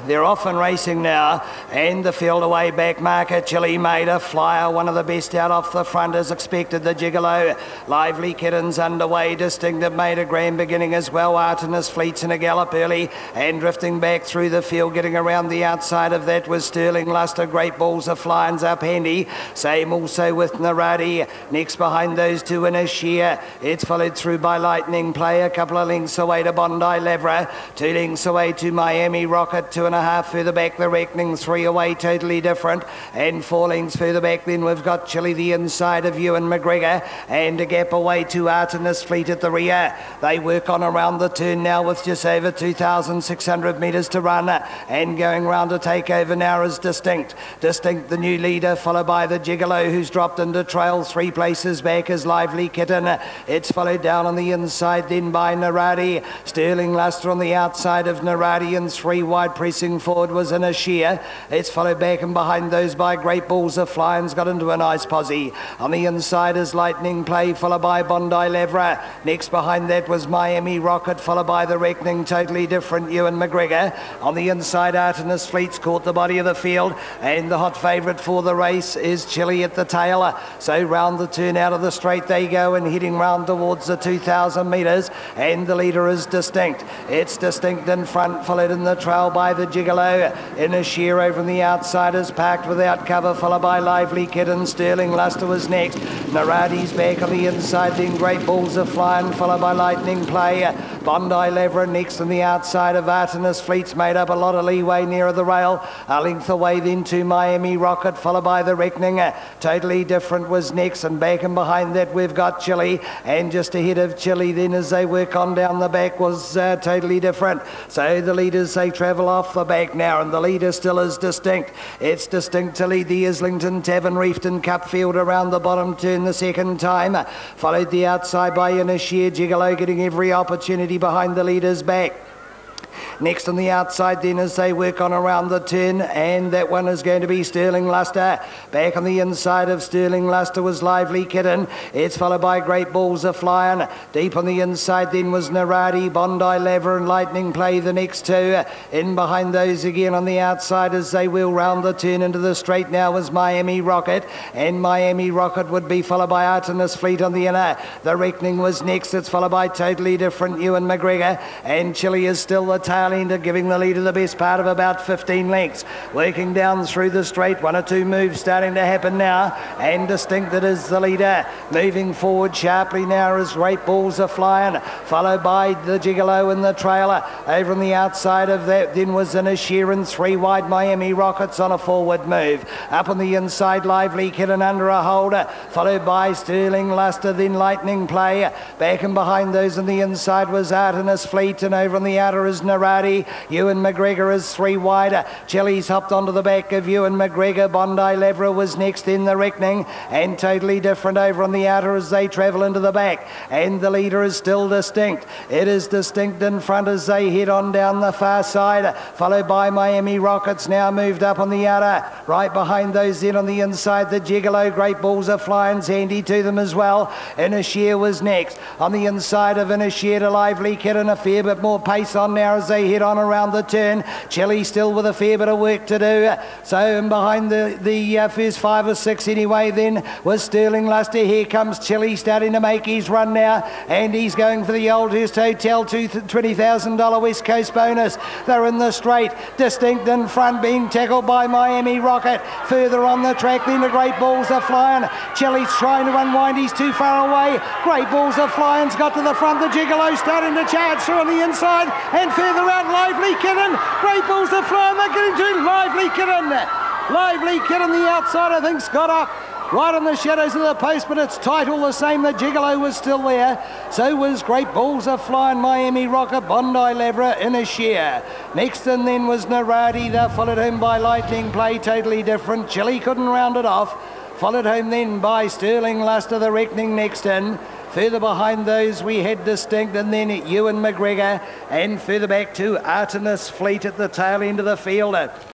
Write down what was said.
They're off and racing now, and the field away back marker. Chili made a flyer, one of the best out off the front as expected. The Gigolo, Lively Kittens underway. Distinctive made a grand beginning as well. Artemis Fleets in a gallop early and drifting back through the field. Getting around the outside of that was Sterling Luster. Great Balls of Flying's up handy. Same also with Naradi. Next behind those two in a sheer. It's followed through by Lightning Play. A couple of lengths away to Bondi Lavra. 2 lengths away to Miami Rocket. 2.5 further back the Reckoning. 3 away Totally Different. And 4 lengths further back then we've got Chili the inside of Ewan McGregor. And a gap away to Artemis Fleet at the rear. They work on around the turn now with just over 2,600 metres to run. And going round to take over now is Distinct. Distinct the new leader, followed by the Gigolo who's dropped into trail. 3 places back is Lively Kitten. It's followed down on the inside then by Naradi. Sterling Luster on the outside of Naradi, and 3 wide pressing forward was in a sheer. It's followed back and behind those by Great Balls of Flying's got into a nice posse. On the inside is Lightning Play, followed by Bondi Lavra. Next behind that was Miami Rocket, followed by the Reckoning. Totally Different, Ewan McGregor. On the inside, Artemis Fleets caught the body of the field, and the hot favourite for the race is Chili at the tail. So round the turn out of the straight they go, and heading round towards the 2,000 metres, and the leader is Distinct. It's Distinct in front, followed in the trail by the Gigolo. In a sheer over on the outside is parked without cover, followed by Lively Kitten. Sterling Luster was next. Naradi's back on the inside, then Great Balls of Flying, followed by Lightning Play. Bondi Lavra next on the outside of Artemis Fleets, made up a lot of leeway nearer the rail. A length away then to Miami Rocket, followed by the Reckoning. Totally Different was next, and back and behind that we've got Chili, and just ahead of Chili then as they work on down the back was Totally Different. So the leaders, they travel off the back now, and the leader still is Distinct. It's Distinct to lead the Islington Tavern Reefton Cup field around the bottom turn the second time, followed the outside by Inishia. Gigolo getting every opportunity behind the leader's back. Next on the outside then as they work on around the turn, and that one is going to be Sterling Luster. Back on the inside of Sterling Luster was Lively Kitten. It's followed by Great Balls of Flying. Deep on the inside then was Naradi, Bondi Lavra and Lightning Play the next two. In behind those again on the outside as they wheel round the turn into the straight now was Miami Rocket, and Miami Rocket would be followed by Artemis Fleet on the inner. The Reckoning was next. It's followed by Totally Different, Ewan McGregor, and Chili is still the tail ender, giving the leader the best part of about 15 lengths. Working down through the straight, 1 or 2 moves starting to happen now, and Distinct that is the leader. Moving forward sharply now as Great Balls are flying, followed by the Gigolo in the trailer. Over on the outside of that then was in a sheer, and 3 wide Miami Rockets on a forward move. Up on the inside, Lively Kitten under a holder, followed by Sterling Luster, then Lightning Play. Back and behind those on the inside was Artemis Fleet, and over on the outer is Naradi. Ewan McGregor is 3 wider. Chili's hopped onto the back of Ewan McGregor. Bondi Lavra was next in the Reckoning, and Totally Different over on the outer as they travel into the back. And the leader is still Distinct. It is Distinct in front as they head on down the far side, followed by Miami Rockets now moved up on the outer. Right behind those then on the inside, the Gigolo. Great Balls are flying handy to them as well. Inishia was next. On the inside of Inishia to Lively Kitten, a fair bit more pace on now as they head on around the turn. Chili still with a fair bit of work to do. So in behind the first 5 or 6 anyway then was Sterling Luster. Here comes Chili starting to make his run now, and he's going for the Oldhurst Hotel $20,000 West Coast bonus. They're in the straight. Distinct in front, being tackled by Miami Rocket. Further on the track then the Great Balls are flying. Chili's trying to unwind, he's too far away. Great Balls are flying's got to the front. The Gigolo starting to charge through on the inside, and further out Lively Kitten. Great Balls are flying, they're getting to Lively Kitten. Lively Kitten the outside I think's got up right on the shadows of the post, but it's tight all the same. The Gigolo was still there. So was Great Balls are flying, Miami Rocket, Bondi Lavra in a sheer. Next and then was Naradi. They're followed home by Lightning Play, Totally Different. Chili couldn't round it off. Followed home then by Sterling Luster, the Reckoning next in. Further behind those we had Distinct, and then Ewan McGregor, and further back to Artemis Fleet at the tail end of the field.